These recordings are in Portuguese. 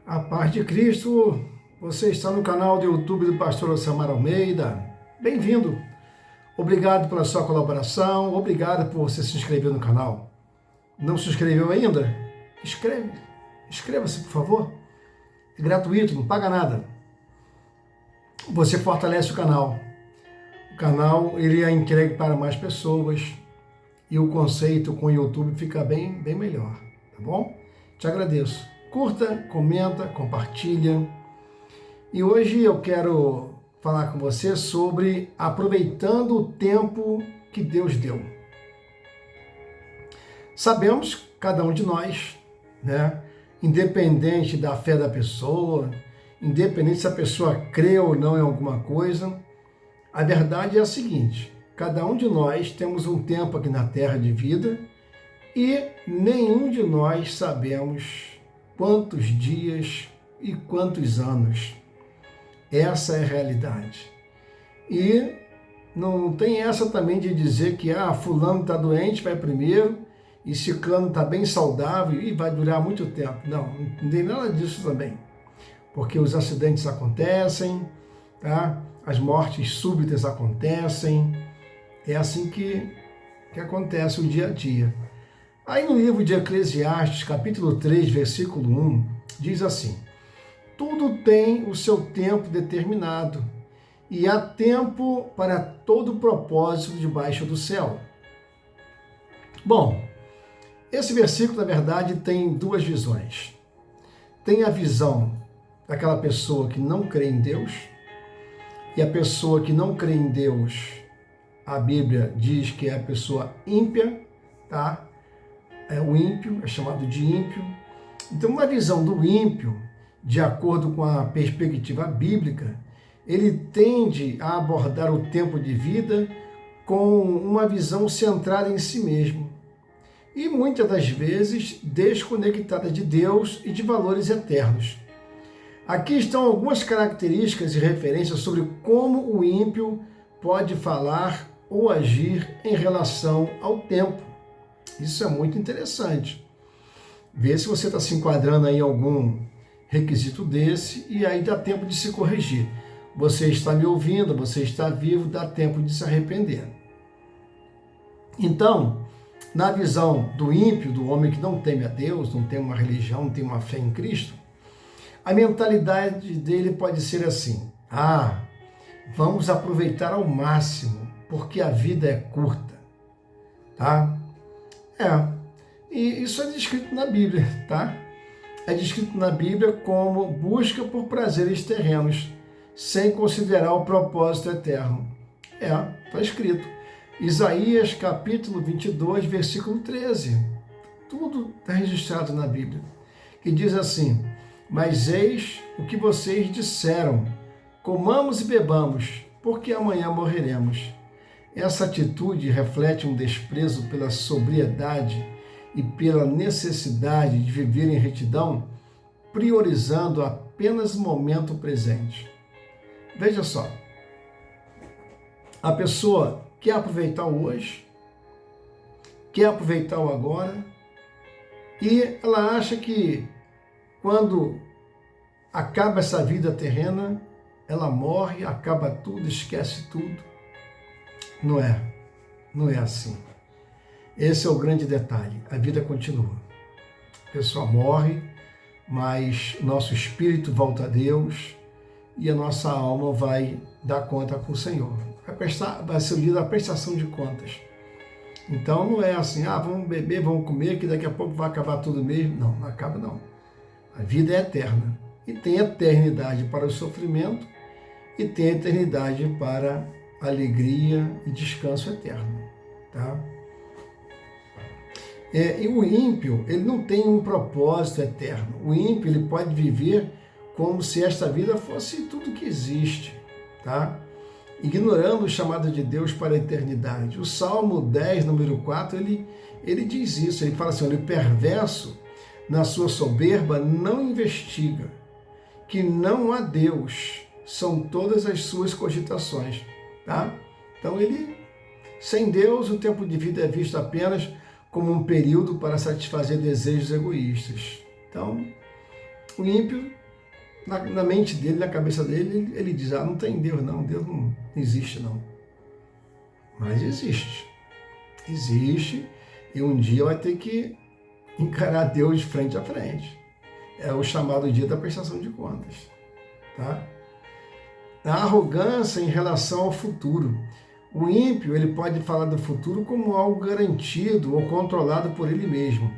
A paz de Cristo, você está no canal do YouTube do pastor Osamar Almeida. Bem-vindo. Obrigado pela sua colaboração, obrigado por você se inscrever no canal. Não se inscreveu ainda? Inscreva-se, por favor. É gratuito, não paga nada. Você fortalece o canal. O canal ele é entregue para mais pessoas e o conceito com o YouTube fica bem melhor, tá bom? Te agradeço. Curta, comenta, compartilha. E hoje eu quero falar com você sobre aproveitando o tempo que Deus deu. Sabemos, cada um de nós, né, independente da fé da pessoa, independente se a pessoa crê ou não em alguma coisa, a verdade é a seguinte: cada um de nós temos um tempo aqui na Terra de vida e nenhum de nós sabemos quantos dias e quantos anos. Essa é a realidade. E não tem essa também de dizer que fulano está doente, vai primeiro, e ciclano está bem saudável e vai durar muito tempo. Não tem nada disso também. Porque os acidentes acontecem, tá? As mortes súbitas acontecem. É assim que acontece o dia a dia. Aí no livro de Eclesiastes, capítulo 3, versículo 1, diz assim: tudo tem o seu tempo determinado, e há tempo para todo propósito debaixo do céu. Bom, esse versículo, na verdade, tem duas visões. Tem a visão daquela pessoa que não crê em Deus, e a pessoa que não crê em Deus, a Bíblia diz que é a pessoa ímpia, tá? O ímpio, é chamado de ímpio. Então, uma visão do ímpio, de acordo com a perspectiva bíblica, ele tende a abordar o tempo de vida com uma visão centrada em si mesmo e muitas das vezes desconectada de Deus e de valores eternos. Aqui estão algumas características e referências sobre como o ímpio pode falar ou agir em relação ao tempo. Isso é muito interessante. Vê se você está se enquadrando aí em algum requisito desse e aí dá tempo de se corrigir. Você está me ouvindo, você está vivo, dá tempo de se arrepender. Então, na visão do ímpio, do homem que não teme a Deus, não tem uma religião, não tem uma fé em Cristo, a mentalidade dele pode ser assim: vamos aproveitar ao máximo, porque a vida é curta, tá? E isso é descrito na Bíblia, tá? É descrito na Bíblia como busca por prazeres terrenos, sem considerar o propósito eterno. Está escrito. Isaías capítulo 22, versículo 13. Tudo está registrado na Bíblia. Que diz assim: mas eis o que vocês disseram, comamos e bebamos, porque amanhã morreremos. Essa atitude reflete um desprezo pela sobriedade e pela necessidade de viver em retidão, priorizando apenas o momento presente. Veja só, a pessoa quer aproveitar o hoje, quer aproveitar o agora, e ela acha que quando acaba essa vida terrena, ela morre, acaba tudo, esquece tudo. Não é assim. Esse é o grande detalhe. A vida continua. A pessoa morre, mas nosso espírito volta a Deus e a nossa alma vai dar conta com o Senhor. Vai ser o dia da prestação de contas. Então não é assim, vamos beber, vamos comer, que daqui a pouco vai acabar tudo mesmo. Não acaba não. A vida é eterna. E tem eternidade para o sofrimento e tem eternidade para alegria e descanso eterno, tá? E o ímpio, ele não tem um propósito eterno. O ímpio, ele pode viver como se esta vida fosse tudo que existe, tá? Ignorando o chamado de Deus para a eternidade. O Salmo 10, número 4, ele diz isso, ele fala assim: o perverso, na sua soberba, não investiga, que não há Deus, são todas as suas cogitações. Tá? Então, sem Deus, o tempo de vida é visto apenas como um período para satisfazer desejos egoístas. Então, O ímpio, na mente dele, na cabeça dele, ele diz, não tem Deus não existe não. Mas existe. Existe e um dia vai ter que encarar Deus de frente a frente. É o chamado dia da prestação de contas. Tá? A arrogância em relação ao futuro. O ímpio ele pode falar do futuro como algo garantido ou controlado por ele mesmo,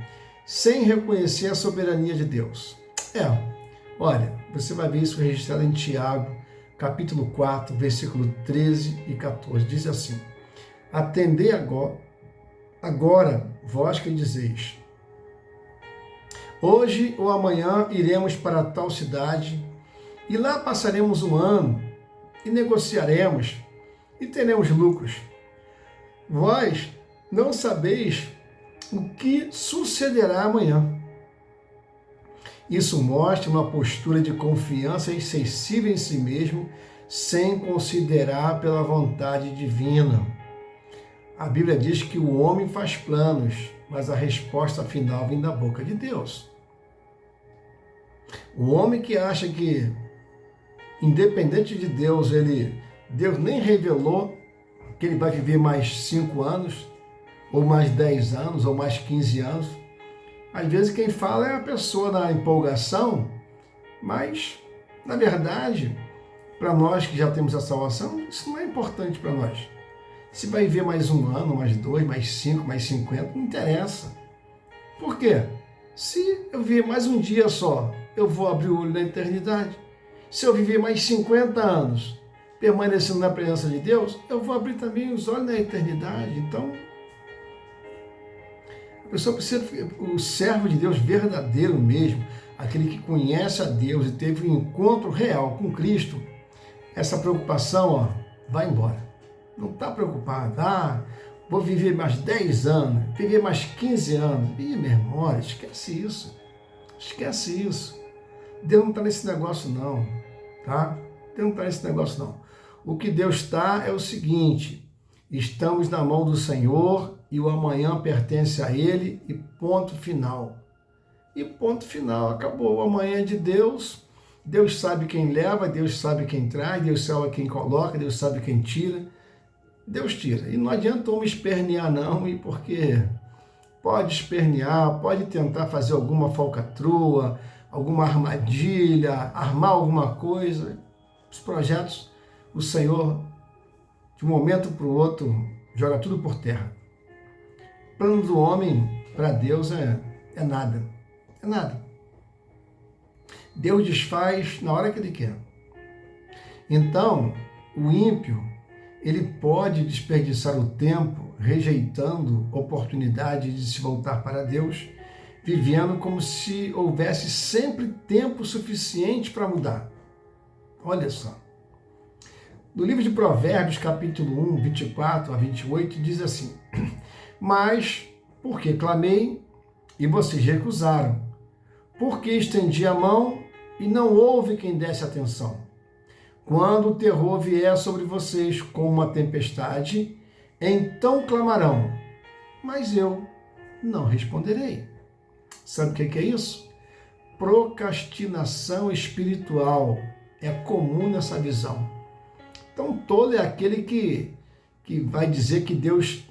sem reconhecer a soberania de Deus. Olha, você vai ver isso registrado em Tiago, capítulo 4, versículo 13 e 14. Diz assim, atendei agora vós que dizeis, hoje ou amanhã iremos para tal cidade, e lá passaremos um ano, e negociaremos, e teremos lucros. Vós não sabeis o que sucederá amanhã. Isso mostra uma postura de confiança excessiva em si mesmo, sem considerar pela vontade divina. A Bíblia diz que o homem faz planos, mas a resposta final vem da boca de Deus. O homem que acha que, independente de Deus, Deus nem revelou que ele vai viver mais 5 anos, ou mais 10 anos, ou mais 15 anos. Às vezes quem fala é a pessoa na empolgação, mas, na verdade, para nós que já temos a salvação, isso não é importante para nós. Se vai viver mais 1 ano, mais 2, mais 5, mais 50, não interessa. Por quê? Se eu viver mais um dia só, eu vou abrir o olho na eternidade. Se eu viver mais 50 anos, permanecendo na presença de Deus, eu vou abrir também os olhos na eternidade. Então, a pessoa precisa, o servo de Deus verdadeiro mesmo, aquele que conhece a Deus e teve um encontro real com Cristo, essa preocupação vai embora. Não está preocupado, vou viver mais 10 anos, viver mais 15 anos. Meu irmão, olha, esquece isso. Esquece isso. Deus não está nesse negócio não, tá? Deus não está nesse negócio não. O que Deus está é o seguinte, estamos na mão do Senhor e o amanhã pertence a Ele e ponto final. E ponto final, acabou. O amanhã é de Deus, Deus sabe quem leva, Deus sabe quem traz, Deus sabe quem coloca, Deus sabe quem tira, Deus tira. E não adianta me espernear não, porque pode espernear, pode tentar fazer alguma falcatrua, alguma armadilha, armar alguma coisa. Os projetos, o Senhor, de um momento para o outro, joga tudo por terra. O plano do homem para Deus é nada. É nada. Deus desfaz na hora que Ele quer. Então, o ímpio, ele pode desperdiçar o tempo rejeitando oportunidade de se voltar para Deus, vivendo como se houvesse sempre tempo suficiente para mudar. Olha só. No livro de Provérbios, capítulo 1, 24 a 28, diz assim, mas, porque clamei e vocês recusaram, porque estendi a mão e não houve quem desse atenção. Quando o terror vier sobre vocês como uma tempestade, então clamarão, mas eu não responderei. Sabe o que é isso? Procrastinação espiritual. É comum nessa visão. Então, tolo é aquele que vai dizer que Deus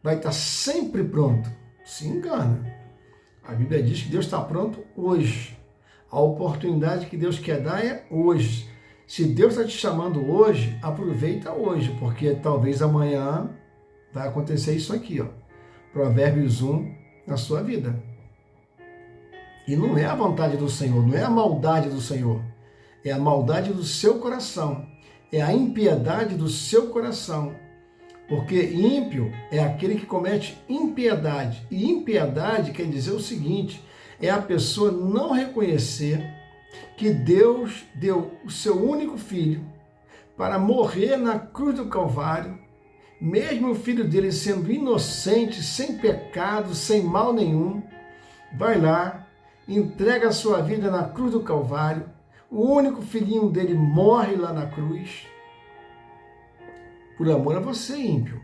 vai estar sempre pronto. Se engana. A Bíblia diz que Deus está pronto hoje. A oportunidade que Deus quer dar é hoje. Se Deus está te chamando hoje, aproveita hoje, porque talvez amanhã vai acontecer isso aqui, Provérbios 1 na sua vida. E não é a vontade do Senhor, não é a maldade do Senhor, é a maldade do seu coração, é a impiedade do seu coração. Porque ímpio é aquele que comete impiedade. E impiedade quer dizer o seguinte, é a pessoa não reconhecer que Deus deu o seu único filho para morrer na cruz do Calvário, mesmo o filho dele sendo inocente, sem pecado, sem mal nenhum, vai lá, entrega a sua vida na cruz do Calvário, o único filhinho dele morre lá na cruz, por amor a você, ímpio,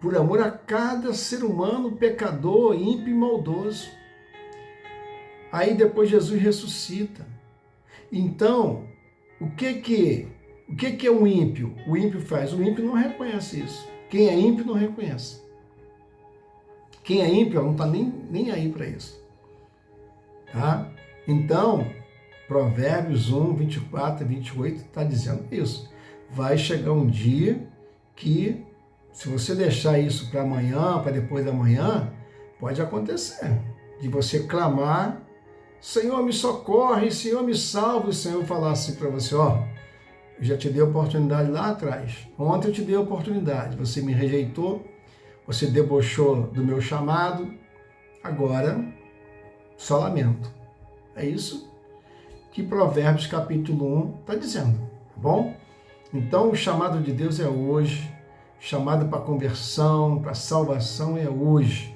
por amor a cada ser humano pecador, ímpio e maldoso. Aí depois Jesus ressuscita. Então, o que é um ímpio? O ímpio faz. O ímpio não reconhece isso. Quem é ímpio não reconhece. Quem é ímpio não está nem aí para isso. Tá? Então, Provérbios 1, 24 e 28 está dizendo isso. Vai chegar um dia que, se você deixar isso para amanhã, para depois da manhã, pode acontecer de você clamar: Senhor, me socorre, Senhor, me salve. O Senhor falar assim para você: ó, eu já te dei a oportunidade lá atrás. Ontem eu te dei a oportunidade. Você me rejeitou, você debochou do meu chamado. Agora, só lamento. É isso que Provérbios capítulo 1 está dizendo, tá bom? Então, o chamado de Deus é hoje. O chamado para conversão, para salvação é hoje.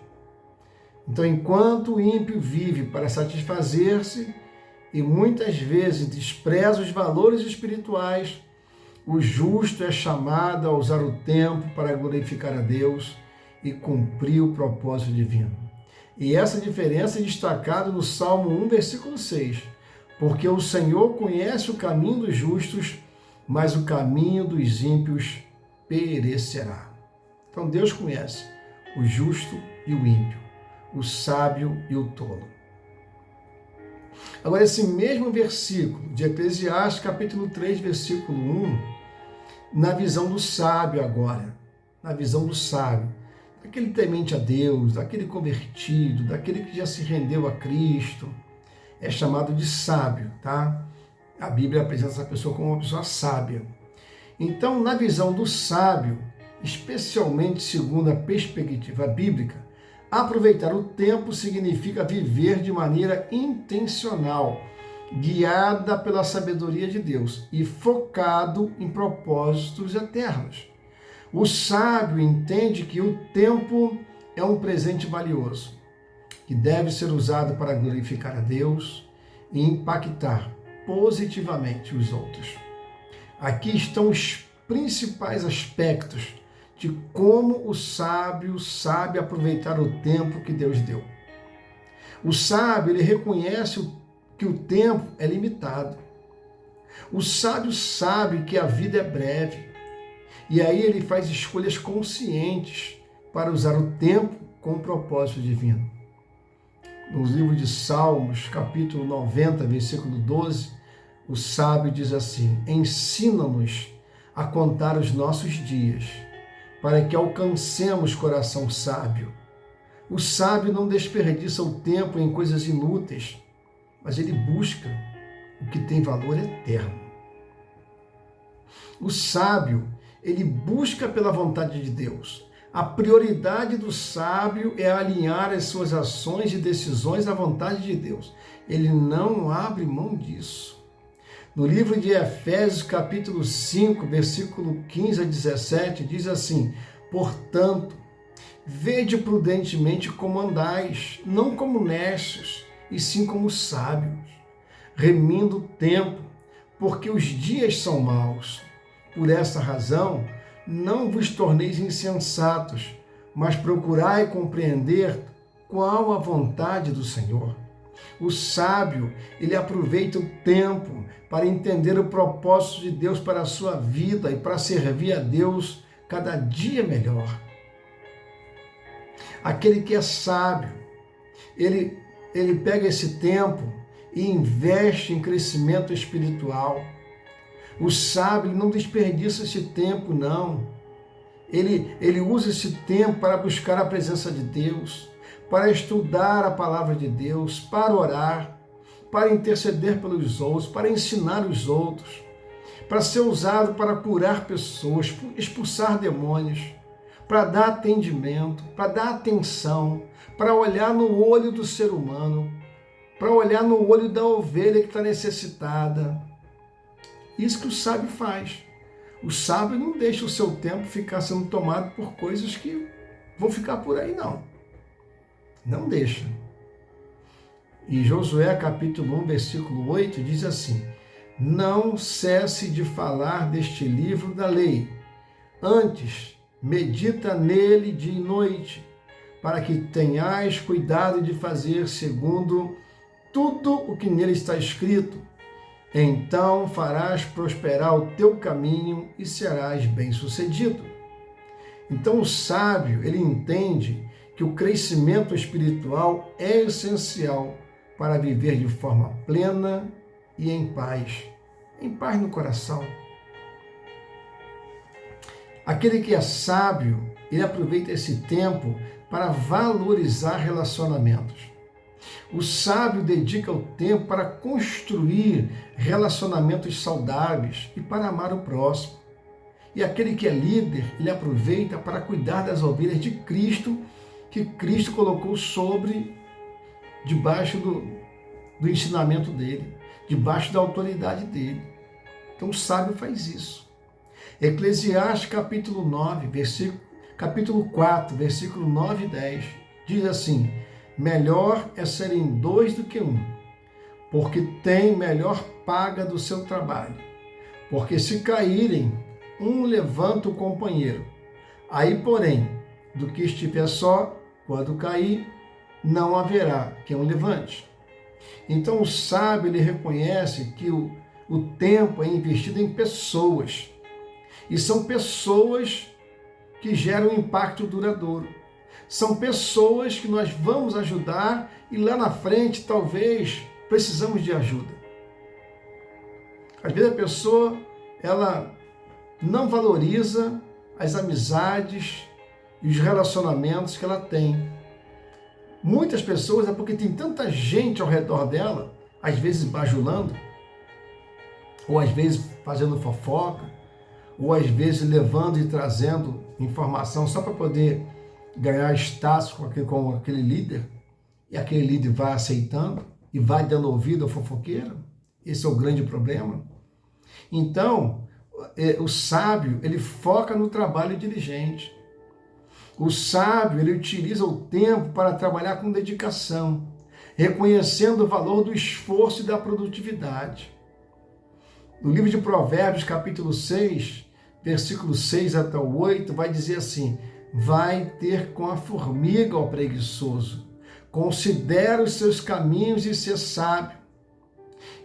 Então, enquanto o ímpio vive para satisfazer-se e muitas vezes despreza os valores espirituais, o justo é chamado a usar o tempo para glorificar a Deus e cumprir o propósito divino. E essa diferença é destacada no Salmo 1, versículo 6. Porque o Senhor conhece o caminho dos justos, mas o caminho dos ímpios perecerá. Então Deus conhece o justo e o ímpio, o sábio e o tolo. Agora, esse mesmo versículo de Eclesiastes, capítulo 3, versículo 1, na visão do sábio agora, na visão do sábio, daquele temente a Deus, daquele convertido, daquele que já se rendeu a Cristo, é chamado de sábio, tá? A Bíblia apresenta essa pessoa como uma pessoa sábia. Então, na visão do sábio, especialmente segundo a perspectiva bíblica, aproveitar o tempo significa viver de maneira intencional, guiada pela sabedoria de Deus e focado em propósitos eternos. O sábio entende que o tempo é um presente valioso, que deve ser usado para glorificar a Deus e impactar positivamente os outros. Aqui estão os principais aspectos de como o sábio sabe aproveitar o tempo que Deus deu. O sábio, ele reconhece que o tempo é limitado. O sábio sabe que a vida é breve. E aí ele faz escolhas conscientes para usar o tempo com o propósito divino. No livro de Salmos, capítulo 90, versículo 12, o sábio diz assim: ensina-nos a contar os nossos dias, para que alcancemos coração sábio. O sábio não desperdiça o tempo em coisas inúteis, mas ele busca o que tem valor eterno. O sábio, ele busca pela vontade de Deus. A prioridade do sábio é alinhar as suas ações e decisões à vontade de Deus. Ele não abre mão disso. No livro de Efésios, capítulo 5, versículo 15 a 17, diz assim: portanto, vede prudentemente como andais, não como necios, e sim como sábios, remindo o tempo, porque os dias são maus. Por essa razão, não vos torneis insensatos, mas procurai compreender qual a vontade do Senhor. O sábio, ele aproveita o tempo para entender o propósito de Deus para a sua vida e para servir a Deus cada dia melhor. Aquele que é sábio, ele pega esse tempo e investe em crescimento espiritual. O sábio não desperdiça esse tempo, não. Ele usa esse tempo para buscar a presença de Deus, para estudar a palavra de Deus, para orar, para interceder pelos outros, para ensinar os outros, para ser usado para curar pessoas, expulsar demônios, para dar atendimento, para dar atenção, para olhar no olho do ser humano, para olhar no olho da ovelha que está necessitada. Isso que o sábio faz. O sábio não deixa o seu tempo ficar sendo tomado por coisas que vão ficar por aí, não. Não deixa. E Josué, capítulo 1, versículo 8, diz assim: não cesse de falar deste livro da lei. Antes, medita nele dia e noite, para que tenhais cuidado de fazer segundo tudo o que nele está escrito. Então farás prosperar o teu caminho e serás bem-sucedido. Então o sábio, ele entende que o crescimento espiritual é essencial para viver de forma plena e em paz no coração. Aquele que é sábio, ele aproveita esse tempo para valorizar relacionamentos. O sábio dedica o tempo para construir relacionamentos saudáveis e para amar o próximo. E aquele que é líder, ele aproveita para cuidar das ovelhas de Cristo, que Cristo colocou debaixo do ensinamento dele, debaixo da autoridade dele. Então o sábio faz isso. Eclesiastes capítulo 4, versículo 9 e 10, diz assim: melhor é serem dois do que um, porque tem melhor paga do seu trabalho. Porque se caírem, um levanta o companheiro. Aí, porém, do que estiver só, quando cair, não haverá quem o levante. Então o sábio, ele reconhece que o tempo é investido em pessoas. E são pessoas que geram impacto duradouro. São pessoas que nós vamos ajudar e lá na frente, talvez, precisamos de ajuda. Às vezes a pessoa, ela não valoriza as amizades e os relacionamentos que ela tem. Muitas pessoas é porque tem tanta gente ao redor dela, às vezes bajulando, ou às vezes fazendo fofoca, ou às vezes levando e trazendo informação só para poder ganhar status com aquele líder, e aquele líder vai aceitando e vai dando ouvido ao fofoqueiro. Esse é o grande problema. Então, o sábio, ele foca no trabalho diligente. O sábio, ele utiliza o tempo para trabalhar com dedicação, reconhecendo o valor do esforço e da produtividade. No livro de Provérbios, capítulo 6, versículo 6 até o 8, vai dizer assim: vai ter com a formiga o preguiçoso, considera os seus caminhos e ser sábio.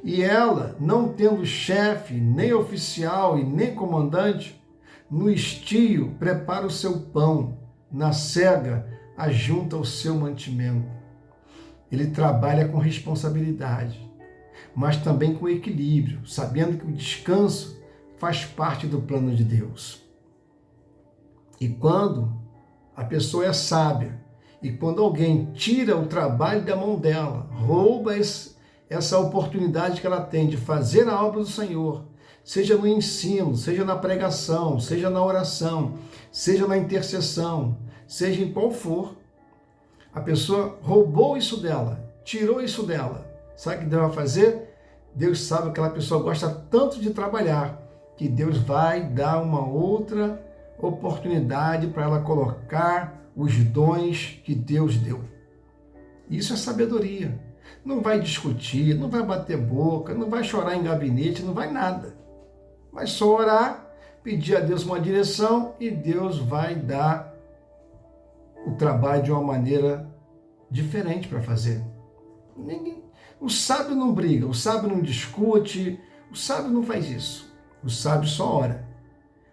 E ela, não tendo chefe, nem oficial e nem comandante, no estio prepara o seu pão, na cega ajunta o seu mantimento. Ele trabalha com responsabilidade, mas também com equilíbrio, sabendo que o descanso faz parte do plano de Deus. E quando a pessoa é sábia, e quando alguém tira o trabalho da mão dela, rouba essa oportunidade que ela tem de fazer a obra do Senhor, seja no ensino, seja na pregação, seja na oração, seja na intercessão, seja em qual for, a pessoa roubou isso dela, tirou isso dela. Sabe o que Deus vai fazer? Deus sabe que aquela pessoa gosta tanto de trabalhar, que Deus vai dar uma outra oportunidade para ela colocar os dons que Deus deu. Isso é sabedoria. Não vai discutir, não vai bater boca, não vai chorar em gabinete, não vai nada. Vai só orar, pedir a Deus uma direção e Deus vai dar o trabalho de uma maneira diferente para fazer. O sábio não briga, o sábio não discute, o sábio não faz isso. O sábio só ora.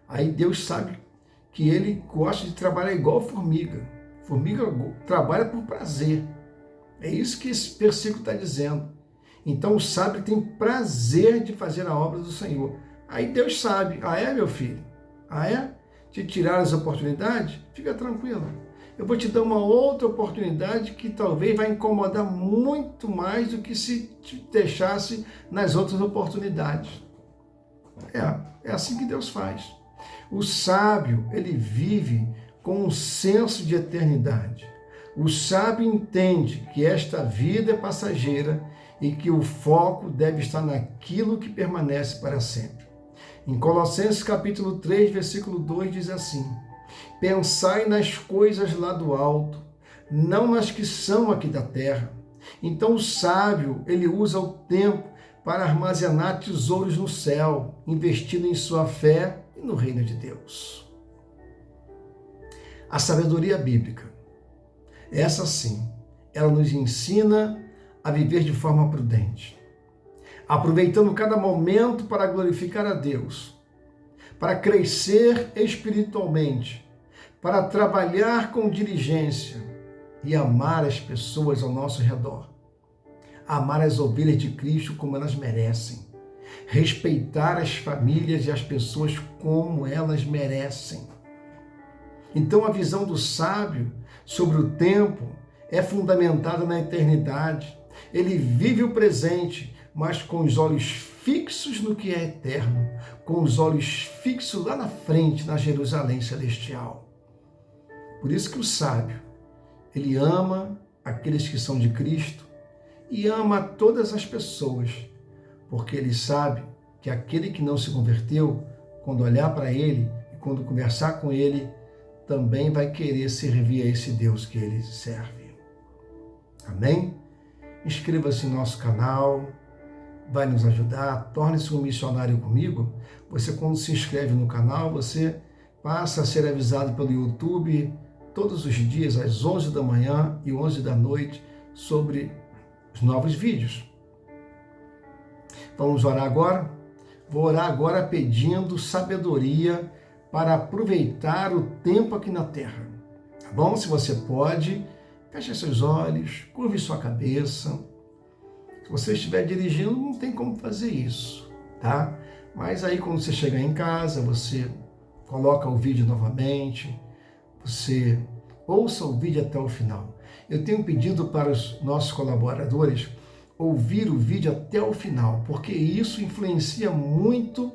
Aí Deus sabe que ele gosta de trabalhar igual formiga. Formiga trabalha por prazer. É isso que esse versículo está dizendo. Então o sábio tem prazer de fazer a obra do Senhor. Aí Deus sabe: ah é, meu filho? Ah é? Te tirar as oportunidades? Fica tranquilo. Eu vou te dar uma outra oportunidade que talvez vai incomodar muito mais do que se te deixasse nas outras oportunidades. É assim que Deus faz. O sábio, ele vive com um senso de eternidade. O sábio entende que esta vida é passageira e que o foco deve estar naquilo que permanece para sempre. Em Colossenses capítulo 3, versículo 2 diz assim: pensai nas coisas lá do alto, não nas que são aqui da terra. Então o sábio, ele usa o tempo para armazenar tesouros no céu, investindo em sua fé e no reino de Deus. A sabedoria bíblica, essa sim, ela nos ensina a viver de forma prudente, aproveitando cada momento para glorificar a Deus, para crescer espiritualmente, para trabalhar com diligência e amar as pessoas ao nosso redor. Amar as ovelhas de Cristo como elas merecem. Respeitar as famílias e as pessoas como elas merecem. Então a visão do sábio sobre o tempo é fundamentada na eternidade. Ele vive o presente, mas com os olhos fixos no que é eterno, com os olhos fixos lá na frente, na Jerusalém celestial. Por isso que o sábio, ele ama aqueles que são de Cristo e ama todas as pessoas, porque ele sabe que aquele que não se converteu, quando olhar para ele e quando conversar com ele, também vai querer servir a esse Deus que ele serve. Amém? Inscreva-se no nosso canal, vai nos ajudar, torne-se um missionário comigo. Você, quando se inscreve no canal, você passa a ser avisado pelo YouTube todos os dias, às 11 da manhã e 11 da noite, sobre os novos vídeos. Vamos orar agora? Vou orar agora pedindo sabedoria para aproveitar o tempo aqui na Terra. Tá bom? Se você pode, feche seus olhos, curve sua cabeça. Se você estiver dirigindo, não tem como fazer isso, tá? Mas aí quando você chegar em casa, você coloca o vídeo novamente, você ouça o vídeo até o final. Eu tenho pedido para os nossos colaboradores ouvir o vídeo até o final, porque isso influencia muito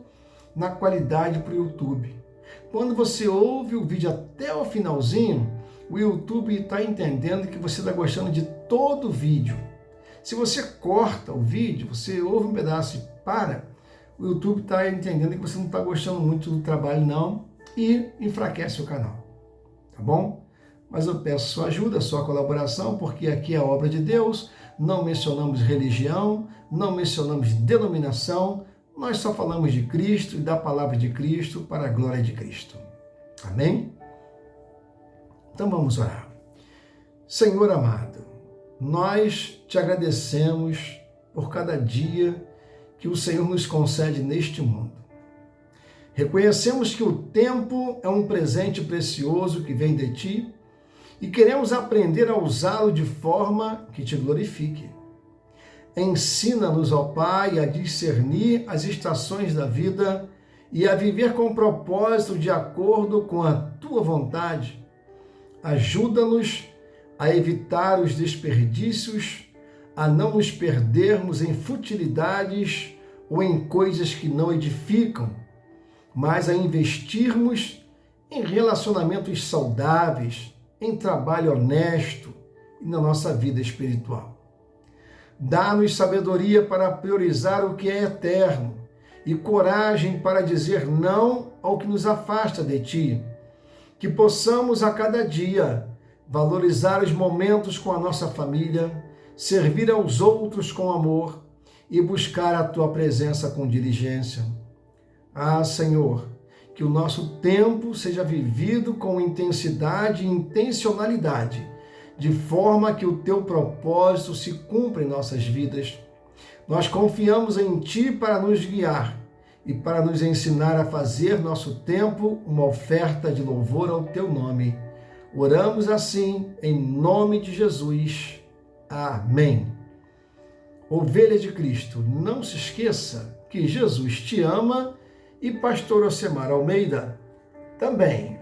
na qualidade para o YouTube. Quando você ouve o vídeo até o finalzinho, o YouTube está entendendo que você está gostando de todo o vídeo. Se você corta o vídeo, você ouve um pedaço e para, o YouTube está entendendo que você não está gostando muito do trabalho não e enfraquece o canal, tá bom? Mas eu peço sua ajuda, sua colaboração, porque aqui é a obra de Deus, não mencionamos religião, não mencionamos denominação, nós só falamos de Cristo e da palavra de Cristo para a glória de Cristo. Amém? Então vamos orar. Senhor amado, nós te agradecemos por cada dia que o Senhor nos concede neste mundo. Reconhecemos que o tempo é um presente precioso que vem de ti e queremos aprender a usá-lo de forma que te glorifique. Ensina-nos, ó Pai, a discernir as estações da vida e a viver com propósito de acordo com a tua vontade. Ajuda-nos a evitar os desperdícios, a não nos perdermos em futilidades ou em coisas que não edificam, mas a investirmos em relacionamentos saudáveis, em trabalho honesto e na nossa vida espiritual. Dá-nos sabedoria para priorizar o que é eterno e coragem para dizer não ao que nos afasta de ti. Que possamos a cada dia valorizar os momentos com a nossa família, servir aos outros com amor e buscar a tua presença com diligência. Ah, Senhor, que o nosso tempo seja vivido com intensidade e intencionalidade, de forma que o teu propósito se cumpra em nossas vidas. Nós confiamos em ti para nos guiar e para nos ensinar a fazer nosso tempo uma oferta de louvor ao teu nome. Oramos assim, em nome de Jesus. Amém. Ovelha de Cristo, não se esqueça que Jesus te ama e pastor Ocemar Almeida também.